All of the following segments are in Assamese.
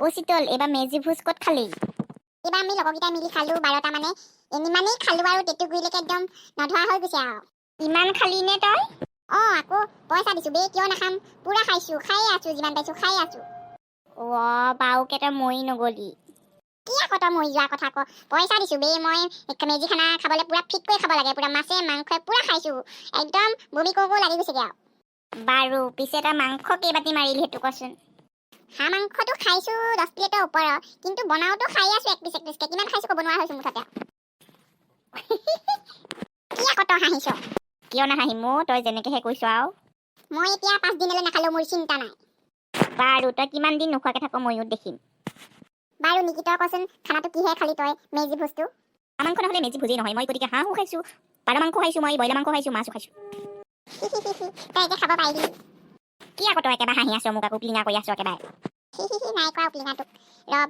ও শীতল, এবাৰ মেজি ভোজ ক'ত খালি? এইবাৰ আমি লগৰকেইটাই মিলি খালো 12টা মানে ইমানেই খালো আৰু টেটুগুৰিলৈকে একদম নধৰা হৈ গৈছে আৰু ইমান খালি নে তই? আকৌ পইচা দিছো বে কিয় নাখাম পুৰা খাইছো খায়ে আছো যিমান পাইছো খায়ে আছো বাৰুকে তই মৰি নগলি। কি আকৌ তই মই যোৱা কথা ক পইচা দিছো বে মই মেজি খানা খাবলৈ পুৰা ফিট কৰি খাব লাগে পুৰা মাছে মাংসই পুৰা খাইছো একদম বমি কৰো লাগি গৈছেগে আৰু বাৰু পিছে তই মাংস কেইবাটি মাৰিলি সেইটো কচোন। হাঁহ মাংসটো খাইছো 10 প্লেটৰ ওপৰত কিন্তু বনাওতো খাই আছো এক পিচকে কিমান খাইছো ক'ব নোৱাৰা হৈছো মুঠতে কি আকৌ তই হাঁহিছ কিয় নাহাঁহিম তই যেনেকেহে কৈছ আৰু। মই এতিয়া 5 দিনলৈ নাখালেও মোৰ চিন্তা নাই। বাৰু তই কিমান দিন নোখোৱাকে থাক ময়ো দেখিম। বাৰু নিকি তই কচোন খানাটো কিহে খালি তই মেজি ভোজটো? হাঁহ মাংস নহ'লে মেজি ভোজেই নহয়। মই গতিকে হাঁহো খাইছো, পাৰ মাংস খাইছো, মই ব্ৰইলাৰ মাংস খাইছো, মাছো খাইছো। তই এতিয়া খাব পাৰিবি কি আকৌ তই একেবাৰে হাঁহি আছ মোক আকৌ ক্লিঙা কৰি আছ একেবাৰে। নাই কৰা প্লিঙাটোক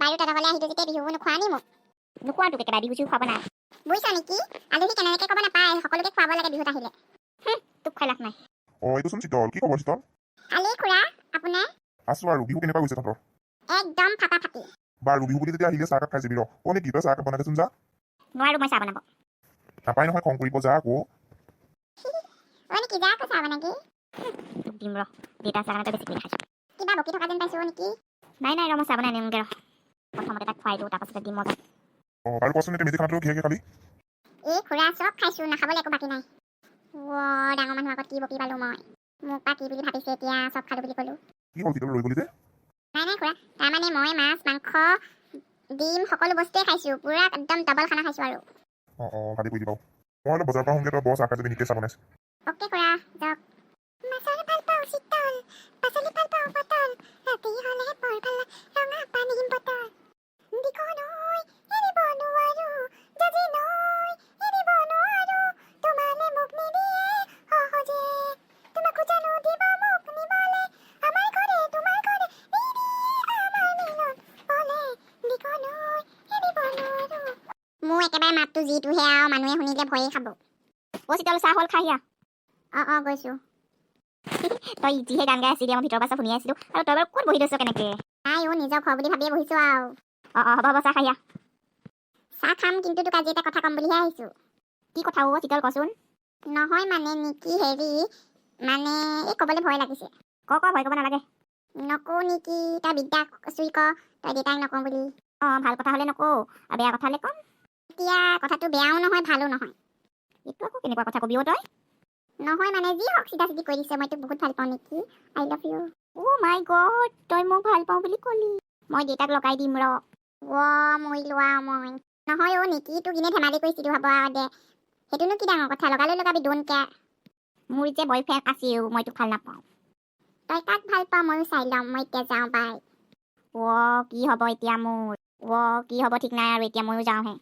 বাৰু তহঁতলৈ আহিলো যেতিয়া বিহু নোখোৱা নি মোক নোখোৱা তোক একেবাৰে বিহু চিহু খুৱাব নাই। বুজিছ নেকি আলহী কেনেকে ক'ব নাপায় সকলোকে খুৱাব লাগে বিহুত আহিলে। তোক খাই লাভ নাই। এইটোচোন শীতল কি খবৰ শীতল? আলি খুৰা আপোনাৰ আছো আৰু বিহু কেনেকুৱা গৈছে তহঁতৰ? একদম ফাটাফাটি। বাৰু বিহু বুলি যেতিয়া আহিলে চাহকাপ খাই যাবি ৰ নেকি তই চাহকাপ বনাই দেচোন যা। নোৱাৰো মই চাহ বনাব। নাপায় নহয় খং কৰিব যা আকৌ। নেকি যা আকৌ চাহ বনাকি তোক দিম ৰ দেউতা চাহ কাৰণে বেছি কৰি খাইছো। কিবা বকি থকা যেন পাইছো নেকি? নাই ৰ মই চাহ বনাই আনিমগে ৰ। প্ৰথমতে তাক খুৱাই দিওঁ তাৰপাছতে দিম মজা। বাৰু কচোন এতিয়া মেজি খানাটো কিহেকে খালি? খুৰা চব খাইছো নাখাবলৈ একো বাকী নাই। ডাঙৰ মানুহৰ আগত কি বকি পালো মই মোক বা কি বুলি ভাবিছে এতিয়া চব খালো বুলি ক'লো। কি হ'ল শীতল ৰৈ গলি যে? নাই খুৰা তাৰমানে মই মাছ মাংস ডিম সকলো বস্তুৱে খাইছো পুৰা একদম ডাবল খানা খাইছো আৰু ভালেই কৰিলি বাৰু। মই অলপ বজাৰৰ পৰা আহোঁগে তই বৰ চাহ খাই যাবি নিকে চাহ বনাইছে। অ'কে খুৰা যাওক। মাছৰ ভাল পাওঁ শীতল পাচলি ভাল পাওঁ পাতল ৰাতি হ'লে বৰ ভাল ৰঙা পানী বটল দীঘল নৈ এৰিব নোৱাৰো যদি নৈ এৰিব নোৱাৰো তোমালে মোক নিদিয়ে সহজে তোমাকো জানো দিব মোক নিবলে আমাৰ ঘৰে তোমাৰ ঘৰে নিদিয়ে আমাৰ মিলন বলে দীঘল নৈ এৰিব নোৱাৰো। মোৰ একেবাৰে মাতটো যিটোহে আৰু মানুহে শুনিলে ভয়ে খাব। শীতল চাহ হ'ল খাই গৈছো। তই যিহে গান গাই আছিলি মই ভিতৰৰ পৰা শুনি আছিলো আৰু তই বাৰু ক'ত বহি থৈছ কেনেকে? নাই নিজৰ ঘৰ বুলি ভাবিয়ে বহিছো আৰু হ'ব চাহ খাই চাহ খাম কিন্তু তোক আজি এটা কথা ক'ম বুলিহে আহিছো। কি কথা শীতল কচোন। নহয় মানে নেকি হেৰি মানে ক'বলৈ ভয় লাগিছে। ভয় কৰিব নালাগে। নকওঁ নেকি তই বিদ্যাক চুই ক তই দেউতাক নকওঁ বুলি। ভাল কথা হ'লে নকওঁ আৰু বেয়া কথা হ'লে ক'ম। এতিয়া কথাটো বেয়াও নহয় ভালো নহয়। এইটো আকৌ কেনেকুৱা কথা কবি তই? নহয় মানে যি হওক চিধা চিধি কৈ দিছে মই তোক বহুত ভাল পাওঁ নেকি I love you. My god তই মোক ভাল পাওঁ বুলি ক'লি। মই দেউতাক লগাই দিম ৰ। মই লোৱা মই নহয় নেকি তোক ইনে ধেমালি কৰিছিলো ভাব দে সেইটোনো কি ডাঙৰ কথা লগালৈ লগাবি ডোন্ট কেয়াৰ। মোৰ যে বয়ফ্ৰেণ্ড আছিল মই তোক ভাল নাপাওঁ। তই কাক ভাল পাওঁ ময়ো চাই ল'ম মই এতিয়া যাওঁ বাই। কি হ'ব এতিয়া মোৰ কি হ'ব ঠিক নাই আৰু এতিয়া ময়ো যাওঁহে।